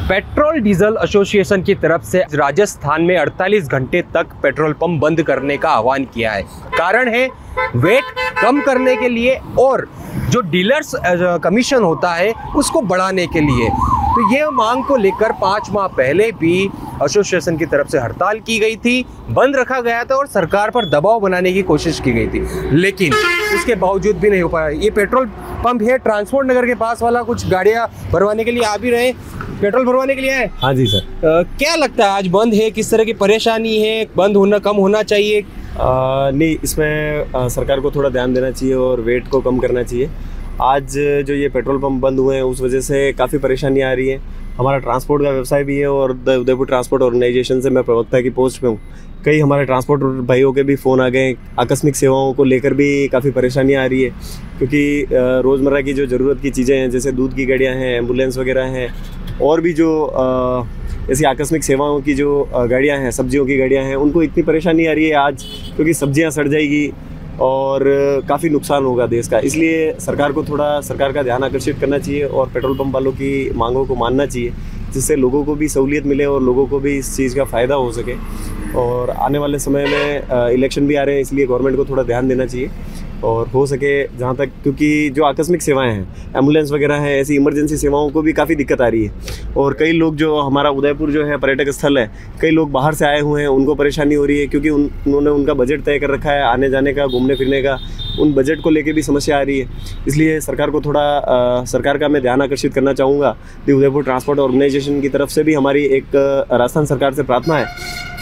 Petrol diesel association की तरफ से राजस्थान में 48 घंटे तक पेट्रोल पंप बंद करने का आह्वान किया है। कारण है वेट कम करने के लिए और जो डीलर्स कमीशन होता है उसको बढ़ाने के लिए। तो ये मांग को लेकर 5 माह पहले भी एसोसिएशन की तरफ से हड़ताल की गई थी, बंद रखा गया था और सरकार पर दबाव बनाने की कोशिश की गई थी, लेकिन इसके बावजूद भी नहीं हो पाया। ये पेट्रोल पंप है ट्रांसपोर्ट नगर के पास वाला, कुछ गाड़ियां भरवाने के लिए आ भी रहे, पेट्रोल भरवाने के लिए आए। हाँ जी सर। क्या लगता है आज बंद है, किस तरह की परेशानी है, बंद होना कम होना चाहिए? नहीं, इसमें सरकार को थोड़ा ध्यान देना चाहिए और वेट को कम करना चाहिए। आज जो ये पेट्रोल पंप बंद हुए हैं उस वजह से काफ़ी परेशानी आ रही है। हमारा ट्रांसपोर्ट का व्यवसाय भी है और उदयपुर ट्रांसपोर्ट ऑर्गेनाइजेशन से मैं प्रवक्ता की पोस्ट पे हूँ। कई हमारे ट्रांसपोर्ट भाइयों के भी फ़ोन आ गए, आकस्मिक सेवाओं को लेकर भी काफ़ी परेशानियाँ आ रही है, क्योंकि रोज़मर्रा की जो ज़रूरत की चीज़ें हैं जैसे दूध की गाड़ियाँ हैं, एम्बुलेंस वगैरह हैं, और भी जो ऐसी आकस्मिक सेवाओं की जो गाड़ियाँ हैं, सब्जियों की गाड़ियाँ हैं, उनको इतनी परेशानी आ रही है आज, क्योंकि सब्जियाँ सड़ जाएगी और काफ़ी नुकसान होगा देश का। इसलिए सरकार को थोड़ा सरकार का ध्यान आकर्षित करना चाहिए और पेट्रोल पंप वालों की मांगों को मानना चाहिए, जिससे लोगों को भी सहूलियत मिले और लोगों को भी इस चीज़ का फ़ायदा हो सके। और आने वाले समय में इलेक्शन भी आ रहे हैं, इसलिए गवर्नमेंट को थोड़ा ध्यान देना चाहिए और हो सके जहाँ तक, क्योंकि जो आकस्मिक सेवाएं हैं, एम्बुलेंस वगैरह हैं, ऐसी इमरजेंसी सेवाओं को भी काफ़ी दिक्कत आ रही है। और कई लोग, जो हमारा उदयपुर जो है पर्यटक स्थल है, कई लोग बाहर से आए हुए हैं, उनको परेशानी हो रही है, क्योंकि उन्होंने उनका बजट तय कर रखा है आने जाने का, घूमने फिरने का, उन बजट को लेके भी समस्या आ रही है। इसलिए सरकार को थोड़ा सरकार का मैं ध्यान आकर्षित करना चाहूँगा। उदयपुर ट्रांसपोर्ट ऑर्गेनाइजेशन की तरफ से भी हमारी एक राजस्थान सरकार से प्रार्थना है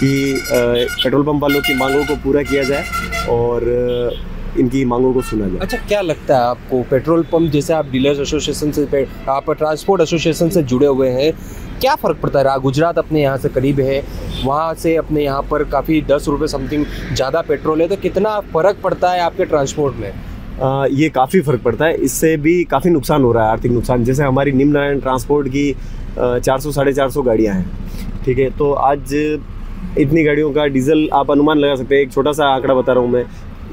कि पेट्रोल पंप वालों की मांगों को पूरा किया जाए और इनकी मांगों को सुना जाए। अच्छा, क्या लगता है आपको पेट्रोल पंप, जैसे आप डीलर्स एसोसिएशन से, आप ट्रांसपोर्ट एसोसिएशन से जुड़े हुए हैं, क्या फ़र्क पड़ता है? गुजरात अपने यहाँ से करीब है, वहाँ से अपने यहाँ पर काफ़ी 10 रुपये समथिंग ज़्यादा पेट्रोल है, तो कितना फ़र्क पड़ता है आपके ट्रांसपोर्ट में? ये काफ़ी फ़र्क पड़ता है, इससे भी काफ़ी नुकसान हो रहा है, आर्थिक नुकसान। जैसे हमारी निम्न नारायण ट्रांसपोर्ट की 400-450 गाड़ियाँ हैं, ठीक है, तो आज इतनी गाड़ियों का डीजल आप अनुमान लगा सकते हैं, एक छोटा सा आंकड़ा बता रहा हूँ मैं,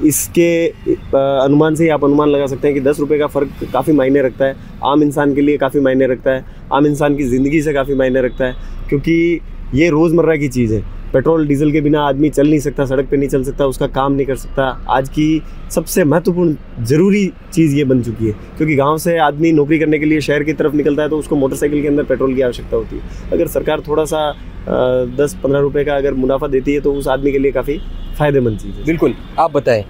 इसके अनुमान से ही आप अनुमान लगा सकते हैं कि 10 रुपये का फ़र्क काफ़ी मायने रखता है, आम इंसान के लिए काफ़ी मायने रखता है, आम इंसान की ज़िंदगी से काफ़ी मायने रखता है, क्योंकि ये रोज़मर्रा की चीज़ है। पेट्रोल डीजल के बिना आदमी चल नहीं सकता, सड़क पे नहीं चल सकता, उसका काम नहीं कर सकता। आज की सबसे महत्वपूर्ण ज़रूरी चीज़ ये बन चुकी है, क्योंकि गांव से आदमी नौकरी करने के लिए शहर की तरफ निकलता है तो उसको मोटरसाइकिल के अंदर पेट्रोल की आवश्यकता होती है। अगर सरकार थोड़ा सा 10-15 रुपये का अगर मुनाफा देती है तो उस आदमी के लिए काफ़ी फ़ायदेमंद चीज़ है। बिल्कुल। आप बताएं,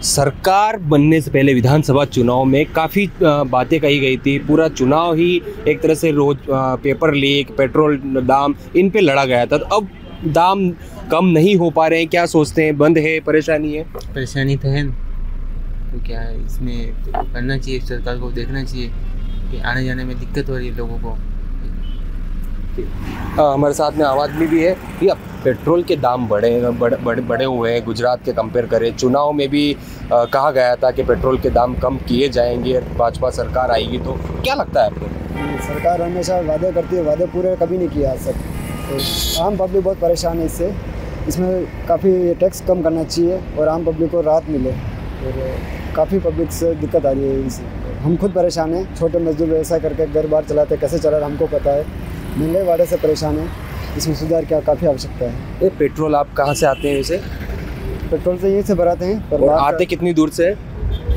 सरकार बनने से पहले विधानसभा चुनाव में काफ़ी बातें कही गई थी, पूरा चुनाव ही एक तरह से रोज पेपर लीक, पेट्रोल दाम, इन पे लड़ा गया था। तो अब दाम कम नहीं हो पा रहे हैं, क्या सोचते हैं? बंद है, परेशानी है? परेशानी तो है, तो क्या है, इसमें तो करना चाहिए, सरकार को देखना चाहिए कि आने जाने में दिक्कत हो रही है लोगों को। हमारे साथ में आम आदमी भी है। भैया, पेट्रोल के दाम बढ़े हुए हैं गुजरात के कंपेयर करें। चुनाव में भी कहा गया था कि पेट्रोल के दाम कम किए जाएंगे, भाजपा सरकार आएगी, तो क्या लगता है आपको? सरकार हमेशा वादे करती है, वादे पूरे कभी नहीं किया आज तक, तो आम पब्लिक बहुत परेशान है इससे। इसमें काफ़ी टैक्स कम करना चाहिए और आम पब्लिक को राहत मिले, और काफ़ी पब्लिक से दिक्कत आ रही है इससे। हम खुद परेशान हैं, छोटे मजदूर व्यवसाय करके घर बार चलाते, कैसे चला रहा हमको पता है, महंगाई वाड़े से परेशान है, इसमें सुधार क्या काफ़ी आवश्यकता है। ये पेट्रोल आप कहाँ से आते हैं वैसे? पेट्रोल से यहीं से भराते हैं, पर आते कितनी दूर से?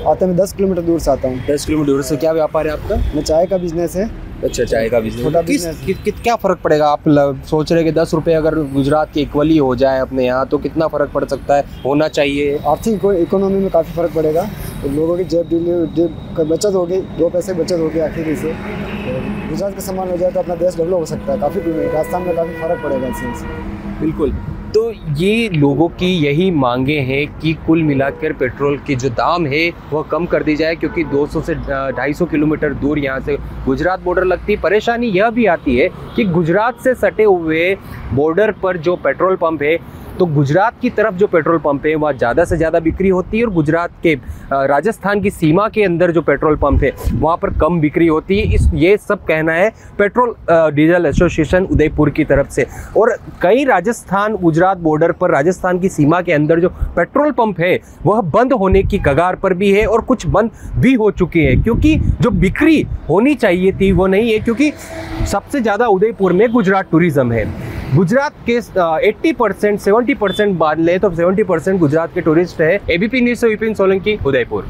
आते मैं 10 किलोमीटर दूर से आता हूँ। 10 किलोमीटर दूर से। क्या व्यापार है आपका? मैं चाय का बिजनेस है। अच्छा, चाय का बिजनेस। छोटा बिजनेस। क्या फ़र्क पड़ेगा? आप सोच रहे हैं कि 10 रुपये अगर गुजरात के इक्वली हो जाए अपने यहाँ, तो कितना फ़र्क पड़ सकता है, होना चाहिए? आर्थिक इकोनॉमी में काफ़ी फ़र्क पड़ेगा, तो लोगों की जेब बचत होगी, 2 पैसे बचत होगी आखिर से। गुजरात का सामान हो जाए तो अपना देश डेवलप हो सकता है, काफ़ी राजस्थान में काफ़ी फ़र्क पड़ेगा इससे। बिल्कुल। तो ये लोगों की यही मांगे हैं कि कुल मिलाकर पेट्रोल के जो दाम है वह कम कर दी जाए, क्योंकि 200 से 250 किलोमीटर दूर यहाँ से गुजरात बॉर्डर लगती है। परेशानी यह भी आती है कि गुजरात से सटे हुए बॉर्डर पर जो पेट्रोल पंप है तो गुजरात की तरफ जो पेट्रोल पंप है वहाँ ज़्यादा से ज़्यादा बिक्री होती है और गुजरात के राजस्थान की सीमा के अंदर जो पेट्रोल पंप है वहाँ पर कम बिक्री होती है। ये सब कहना है पेट्रोल डीजल एसोसिएशन उदयपुर की तरफ से। और कई राजस्थान गुजरात बॉर्डर पर राजस्थान की सीमा के अंदर जो पेट्रोल पंप है वह बंद होने की कगार पर भी है और कुछ बंद भी हो चुके हैं, क्योंकि जो बिक्री होनी चाहिए थी वो नहीं है, क्योंकि सबसे ज़्यादा उदयपुर में गुजरात टूरिज्म है। गुजरात के 80% 70% मान ले तो 70% गुजरात के टूरिस्ट है। एबीपी न्यूज़ से विपिन सोलंकी, उदयपुर।